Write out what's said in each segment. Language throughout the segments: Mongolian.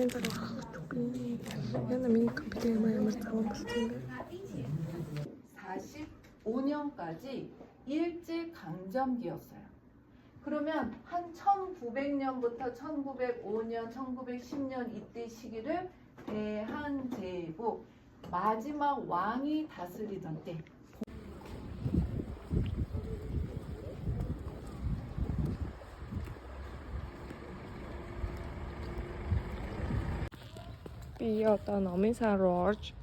компьютер авахгүй. Яна миний компьютер ямар заван болсон юм бэ? 45년까지 일제 강점기였어요. 그러면 한 1900년부터 1905년, 1910년 이때 시기를 대한제국 마지막 왕이 다스리던 때. Би одоо номын сан руу орж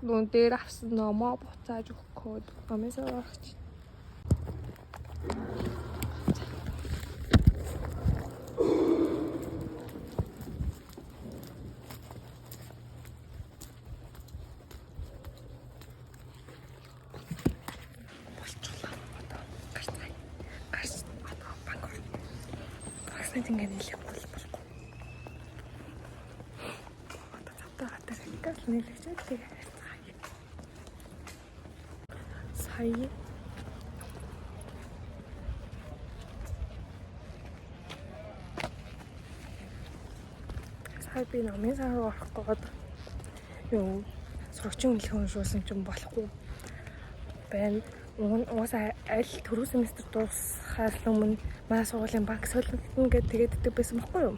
нүүн дээр авсан номоо буцааж өгөх номын сан руу орж. Ингээд нэлээгүй болохгүй. Одоо цаатаа гатар нэлээч тэгээ сая. Сая би номын сан руу орох гээд юу сурагчин хэлхэн уншуулсан ч юм болохгүй байна. Уусаа аль түрүү семестр дуусахаас өмнө манай сургуулийн банк солигдно гэдэг тэгээд байсан байхгүй юу.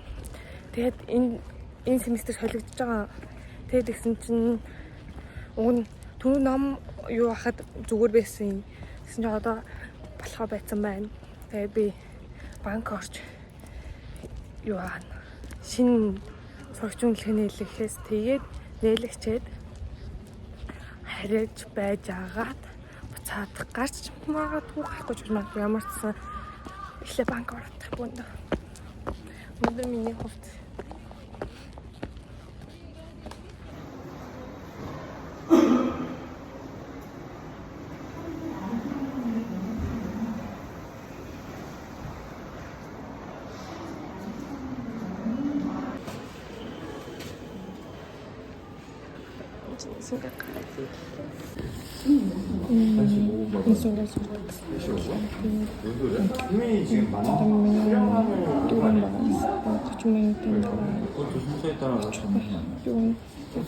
Тэгээд энэ семестр солигдож байгаа. Тэгээд гэсэн чинь түрүү ном юу хахад зүгээр байсан. Гэсэн чинь одоо болохоо байцсан байна. Тэгээд би банк орж юу шинэ сурагчин хэлхний хэлэхээс тэгээд нээлгчээд харьж байж агаад буцаад гарч магадгүй гахгүй ч магадгүй ямар ч сан эхлээ банк орох бүнд. Өнөөдөр миний хувьд 생각하지. 분명히 지금 많아. 그것도 순서에 따라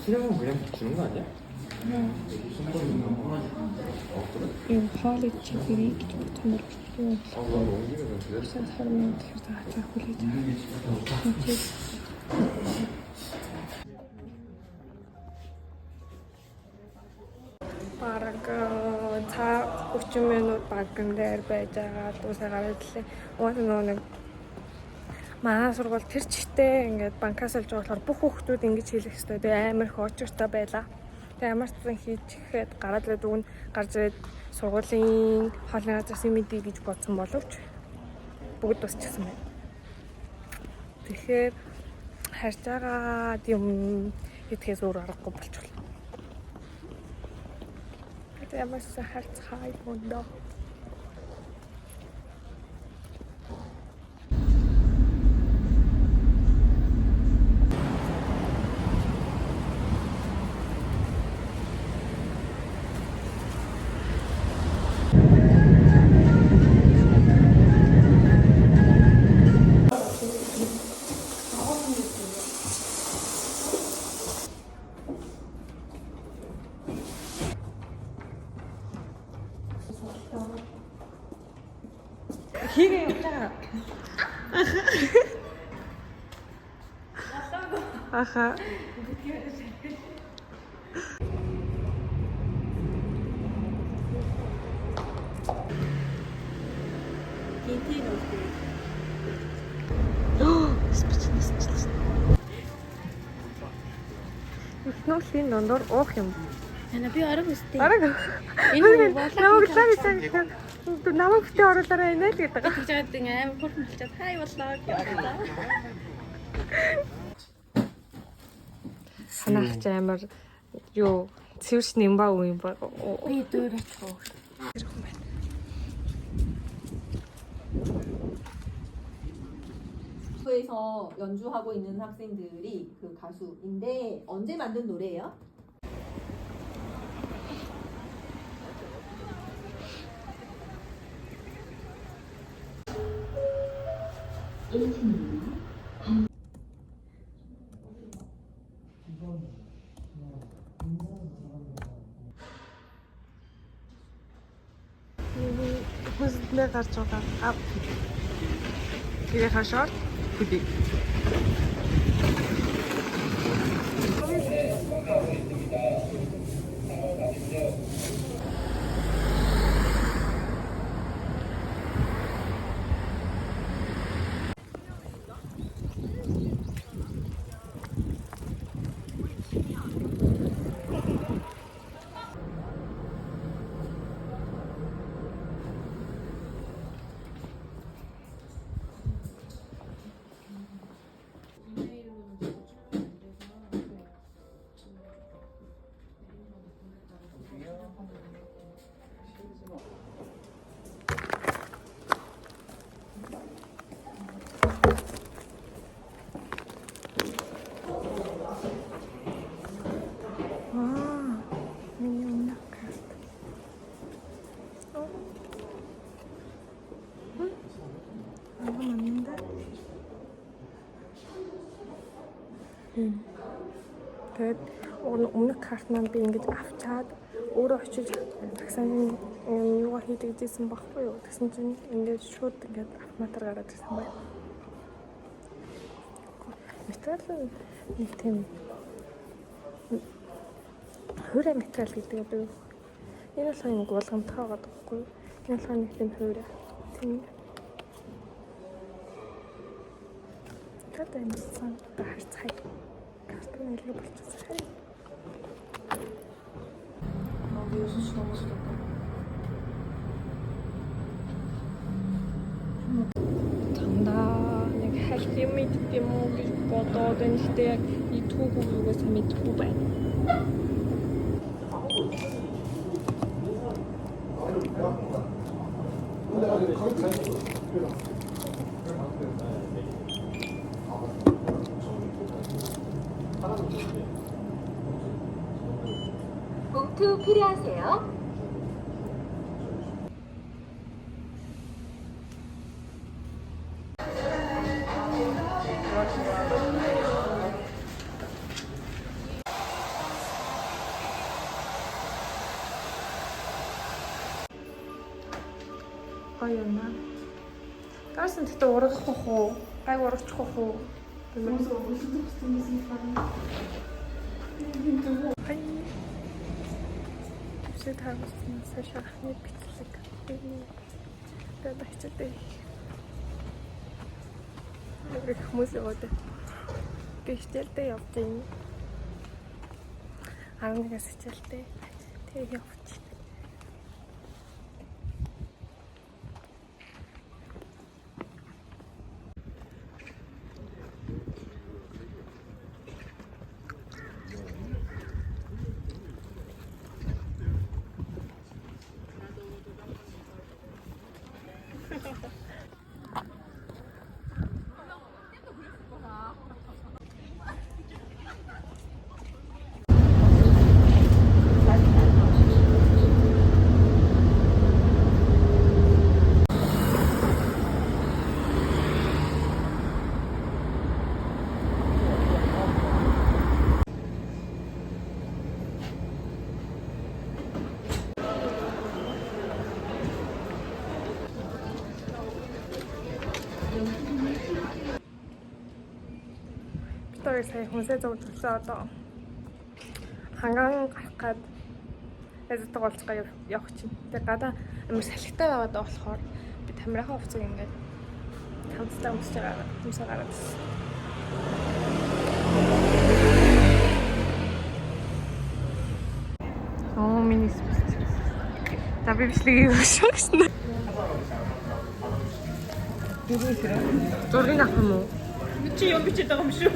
수령은 그냥 주는 거 아니야? 이 하리 치기리 기초부터 그럼 옮기면 그대로. 사람은 다 자꾸리자. Бараг цаг 30 минут банкн дээр байж байгаа дуусаа гаргалээ. Нэг манай сургууль тэр чигтээ ингээд банкаас олж байгаа болохоор бүх хүүхдүүд ингэж хэлэх хэрэгтэй. Тэгээ амар их очиртай байлаа. Тэгээ ямар ч зэн хийчихэд гараад ирээд өгнө. Гарч ирээд сургуулийн хоолны газраас мэдээ гэж бодсон боловч бүгд тусчихсан байна. Тэгэхээр харж байгаа юм итгэхээс өөр аргагүй болчихлоо. Ямар ч харцгай бондоо. Хийгээ яваа. Аха. Ихнүүлийн дондор уух юм. Яна би арга өстэй. Арга. Энэ болоо. Намайг битээ оруулаарай нэ л гэдэг. Тэгж байгаад амар хурдан болчиход хай боллоо гэдэг. Санаач амар юу цэвэрч нэмба уу юм ба. Би дөөрөч хөө. 에서 연주하고 있는 학생들이 그 가수인데 언제 만든 노래예요? хүнсэндээ гарч байгаа ав. Тэгээ хашаар бүдий. Миний өмнөх карт. Тэгээд өмнөх карт маань би ингэж авчаад өөрөө очиж таксаны юугаа хийдэг гэсэн баггүй юу. Тэгсэн чинь ингэж шууд ингэж автоматар гараад ирсэн байна. Материал нэг тийм хөрэ материал гэдэг юм байна. Энэ болохоор нэг болгомтой байгаа байхгүй юу. Энэ болохоор нэг тийм хөрэ. Тийм. Тэгээд энэ сан харцгай. Картон илүү болчихсон. Тандаа нэг хальт юм идэх юм уу гэж бодоод энэ л яг и түүхийг юугаас мэдгүй байна. 봉투 필요하세요? Гоё юм аа. Таарсан тэгтээ ургах уу? Гайг ургачих уу? Хүмүүс өөрсдөө хүссэн юм байна. Сэт харсан сашаахны бичлэг. Тэгээд очтой. Яг хүмүүс яваад. Гэвчлээ явж юм. 11-ээс хичээлтэй. Тэгээ явж. Бид сая хүнсээ зовлоо одоо хангаан гарах гад эзэдэг болцгоо явах чинь. Тэгээ гадаа амар салхитай байгаад болохоор би тамирахаа хувцаг ингээд хамтдаа өмсөж байгаа юмсаа гараад ирсэн. Оо миний спест. Та би бичлэгийг өгсөн гэсэн. Зургийг авах юм уу? Чи юм бичээд байгаа юм шүү.